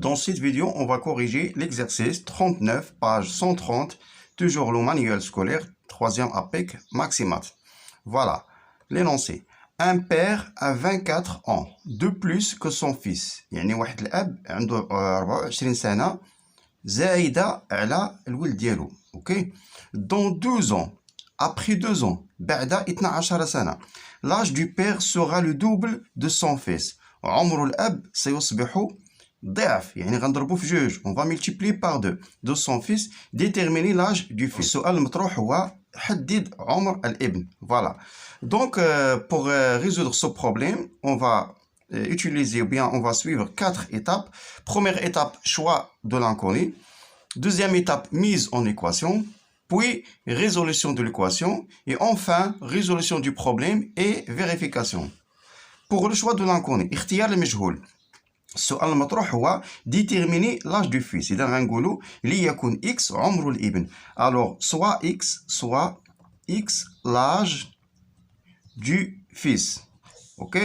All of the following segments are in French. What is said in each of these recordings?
Dans cette vidéo, on va corriger l'exercice 39, page 130, toujours le manuel scolaire, 3e APEC, Maximat. Voilà, l'énoncé. Un père a 24 ans, de plus que son fils. يعني واحد الأب عنده 24 سنة زايدة على الولد ديالو. OK. Dans 12 ans, après 2 ans, بعد 12 سنة, l'âge du père sera le double de son fils. عمر الأب سيصبح ضعف, يعني غنضربو في جوج. On va multiplier par 2 de son fils. Déterminer l'âge du fils. السؤال المطروح هو حدد عمر الابن. Voilà. Donc, pour résoudre ce problème, on va utiliser ou bien on va suivre 4 étapes. Première étape, choix de l'inconnu. Deuxième étape, mise en équation. Puis, résolution de l'équation. Et enfin, résolution du problème et vérification. Pour le choix de l'inconnu, اختيار المجهول. السؤال المطروح هو déterminer l'âge du fils. إذا غنقولوا ليكن x عمر الابن. Alors, soit x l'âge du fils. OK.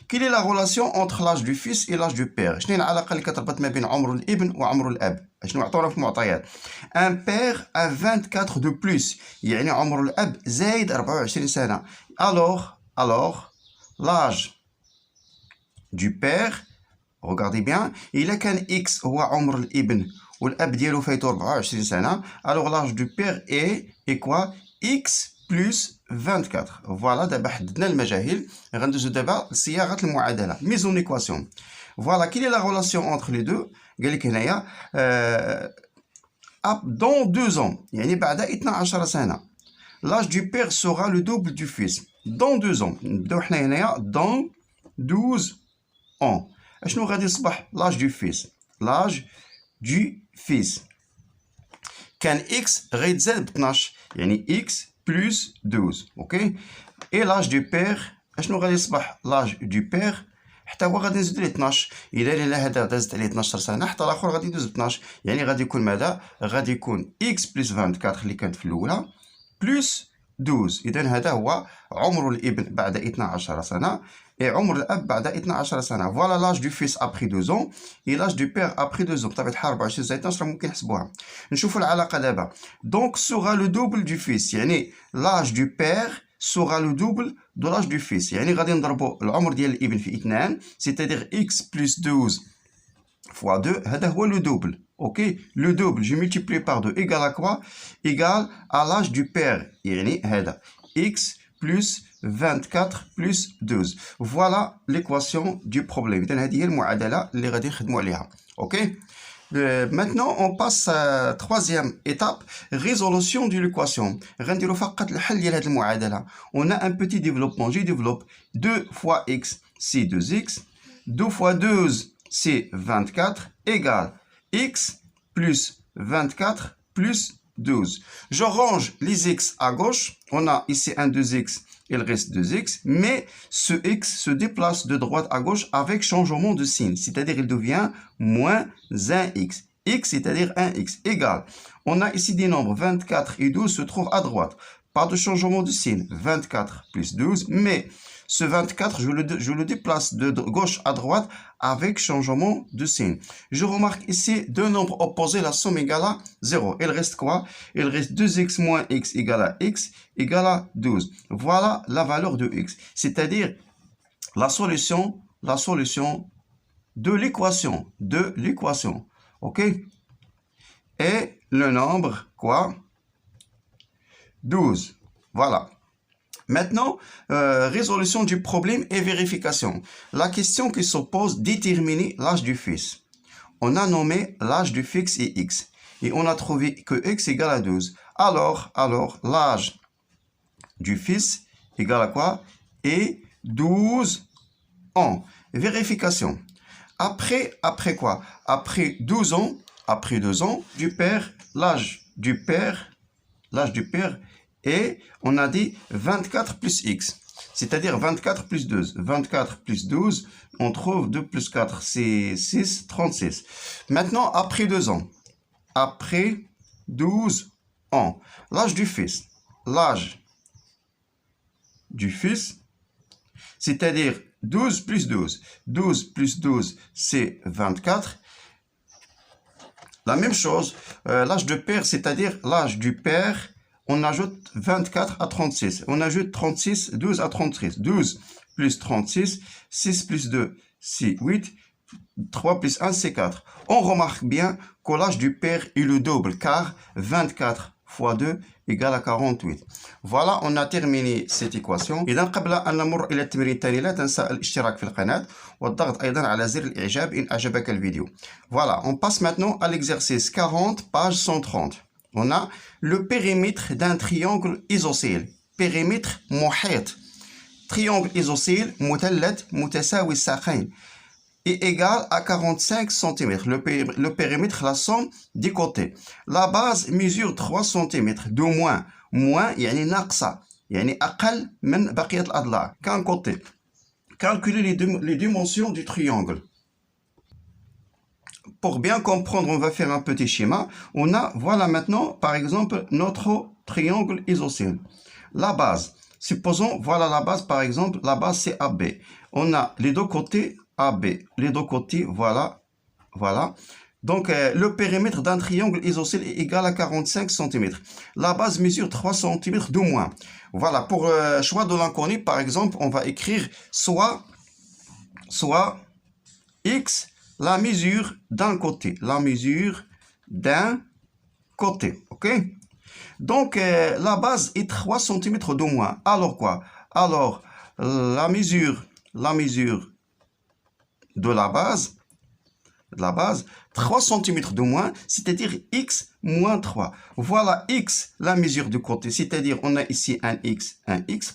Quelle est la relation entre l'âge du fils et l'âge du père? شنو العلاقة اللي كتربط ما بين عمر الابن وعمر الأب؟ شنو عطونا في المعطيات؟ Un père a 24 de plus. يعني عمر الأب زايد 24 سنة. Alors, l'âge du père, regardez bien, il a qu'un x هو عمر الابن والأب ديالو فايتو 24 سنة. Alors l'âge du père est quoi? x plus 24. Voilà, دابا حددنا المجاهيل. غندوزو دابا لصياغة المعادلة. Mise en équation. Voilà, quelle est la relation entre les deux? قال لك هنايا dans 2 ans, يعني بعد 12 سنة. L'âge du père sera le double du fils. Dans 2 ans. نبداو حنا هنايا dans 12 ans. شنو غادي يصبح l'âge du fils? L'âge du fils. كان x غيتزاد ب 12, يعني x plus 12. OK. Et l'âge du père, شنو غادي يصبح l'âge du père? حتى هو غادي نزيدو ليه 12. إلا هذا دازت عليه 12 سنة, حتى الآخر غادي يدوز ب 12. يعني غادي يكون ماذا؟ غادي يكون x plus 24 اللي كانت في الأولى plus 12. إذا هذا هو عمر الابن بعد 12 سنة عمر الأب بعد 12 سنة. Voilà l'âge du fils après 2 ans et l'âge du père après 2 ans. بطبيعة الحال 24 زائد 12 ممكن نحسبوها. نشوفوا العلاقة دابا. Donc sera le double du fils. يعني l'âge du père sera le double de l'âge du fils. يعني غادي نضربوا العمر ديال الابن في 2, c'est-à-dire x plus 12 fois 2. هذا هو le double. OK. Le double, je multiplie par 2 égale à quoi? Égale à l'âge du père. يعني هذا x plus 24 plus 12. Voilà l'équation du problème. إذن هذه هي المعادلة اللي غادي نخدموا عليها. OK. Maintenant, on passe à la 3e étape, résolution de l'équation. غنديروا فقط الحل ديال هذه المعادلة. On a un petit développement. Je développe 2 fois x, c'est 2x. 2 fois 12, c'est 24, égale x plus 24 plus 12. Je range les x à gauche. On a ici un 2x, il reste 2x. Mais ce x se déplace de droite à gauche avec changement de signe. C'est-à-dire il devient moins 1x. X, c'est-à-dire 1x, égale. On a ici des nombres 24 et 12 se trouvent à droite. Pas de changement de signe. 24 plus 12. Mais ce 24, je le déplace de gauche à droite avec changement de signe. Je remarque ici deux nombres opposés, la somme égale à 0. Il reste quoi? Il reste 2x moins x égale à x égale à 12. Voilà la valeur de x. C'est-à-dire la solution de l'équation. OK? Et le nombre, quoi? 12. Voilà. Maintenant, résolution du problème et vérification. La question qui se pose, déterminer l'âge du fils. On a nommé l'âge du fils et x. Et on a trouvé que x égale à 12. Alors l'âge du fils égale à quoi? Et 12 ans. Vérification. Après quoi? Après 12 ans, du père, l'âge du père, et on a dit 24 plus x, c'est-à-dire 24 plus 12. 24 plus 12, on trouve 2 plus 4, c'est 6, 36. Maintenant, après 2 ans, après 12 ans, l'âge du fils, c'est-à-dire 12 plus 12. 12 plus 12, c'est 24. La même chose, l'âge de père, c'est-à-dire l'âge du père, on ajoute 24 à 36. On ajoute 36, 12 à 36. 12 plus 36, 6 plus 2, c'est 8. 3 plus 1, c'est 4. On remarque bien que l'âge du père est le double, car 24 fois 2 égale à 48. Voilà, on a terminé cette équation. إذا قبل أن نمر إلى التمرين الثاني لا تنسى الاشتراك في القناة والضغط أيضا على زر الإعجاب إن أعجبك الفيديو. Voilà, on passe maintenant à l'exercice 40, page 130. On a le périmètre d'un triangle isocèle. Périmètre محيط. Triangle isocèle مثلث متساوي الساقين est égal à 45 cm. Le périmètre, la somme des côtés. La base mesure 3 cm de moins. Moins, يعني ناقصة. يعني أقل من بقية الأضلاع. Qu'un côté. Calculer les dimensions du triangle. Pour bien comprendre, on va faire un petit schéma. On a, voilà maintenant, par exemple, notre triangle isocèle. La base. Supposons, voilà la base, par exemple, la base c'est AB. On a les deux côtés AB. Les deux côtés, voilà. Voilà. Donc, le périmètre d'un triangle isocèle est égal à 45 cm. La base mesure 3 cm de moins. Voilà, pour choix de l'inconnu, par exemple, on va écrire soit X, la mesure d'un côté. La mesure d'un côté, ok? Donc, la base est 3 cm de moins. Alors quoi? Alors, la mesure de la base, 3 cm de moins, c'est-à-dire x moins 3. Voilà x, la mesure du côté, c'est-à-dire on a ici un x,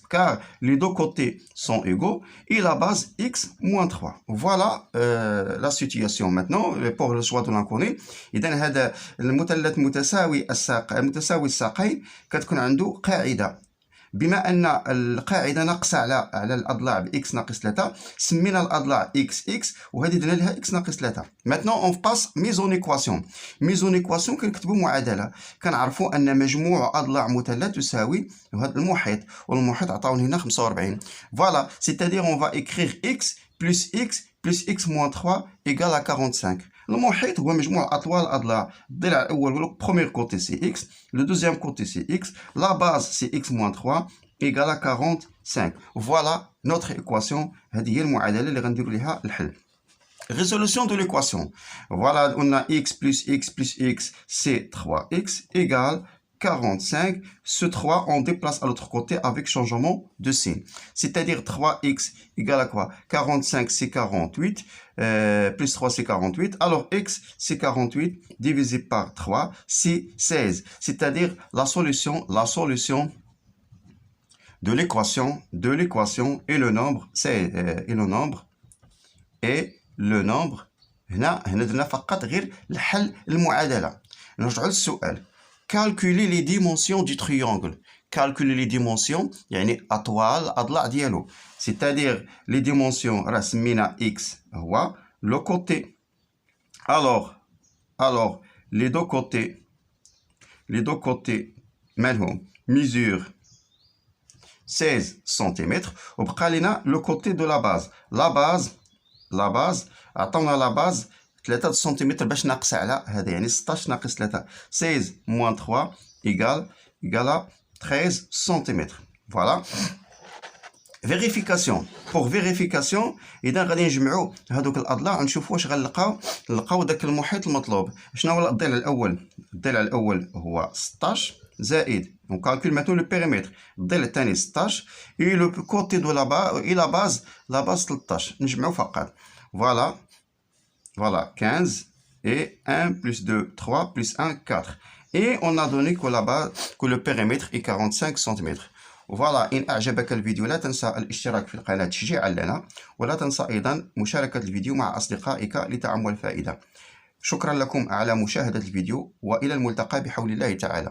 car les deux côtés sont égaux, et la base x moins 3. Voilà la situation maintenant pour le choix de l'inconnu. إذن هذا المثلث متساوي الساقين كتكون عنده قاعدة. بما أن القاعدة ناقصة على الأضلاع بإكس ناقص 3 سمينا الأضلاع إكس وهذه درنا لها إكس ناقص 3. Maintenant on passe mise en équation. mise en équation كنكتبوا معادلة. كنعرفوا أن مجموع أضلاع مثلث تساوي هذا المحيط والمحيط عطاونا هنا 45. Voilà, c'est-à-dire on va écrire x plus x moins 3 égale à 45. المحيط هو مجموع أطوال الأضلاع. الضلع الأول le premier côté c'est x, le deuxième côté c'est x, la base c'est x moins 3 égale à 45. Voilà notre équation. هذه هي المعادلة اللي غنديروا لها الحل. Résolution de l'équation. Voilà, on a x plus x, c'est 3x égale 45. Ce 3, on déplace à l'autre côté avec changement de signe. C'est-à-dire 3x égale à quoi? 45, c'est 48. Plus 3, c'est 48. Alors, x, c'est 48. Divisé par 3, c'est 16. C'est-à-dire la solution de l'équation et le nombre, c'est le nombre هنا درنا فقط غير الحل المعادلة. نرجعوا للسؤال. Calculer les dimensions du triangle. Calculer les dimensions يعني أطوال الأضلاع ديالو. C'est-à-dire les dimensions راه سمينا x هو le côté. Alors les deux côtés مالهم mesure 16 cm وبقى لنا le côté de la base. La base عطاونا la base 3 سنتيمتر باش ناقص على هذا يعني 16 ناقص 3 16 moins 3 égale à 13 cm. Voilà. Vérification. Pour vérification إذا غادي نجمعوا هذوك الأضلاع ونشوفوا واش غنلقاو داك المحيط المطلوب. شنو هو الضلع الأول؟ الضلع الأول هو 16 زائد on calcule maintenant le périmètre. الضلع الثاني 16 et le côté de la base la base 13 نجمعوا فقط. Voilà, 15 et 1 plus 2, 3 plus 1, 4. Et on a donné que le périmètre est 45 cm. Voilà, إن أعجبك الفيديو لا تنسى الاشتراك في القناة تشجيعا لنا ولا تنسى أيضا مشاركة الفيديو مع أصدقائك لتعم الفائدة. شكرا لكم على مشاهدة الفيديو وإلى الملتقى بحول الله تعالى.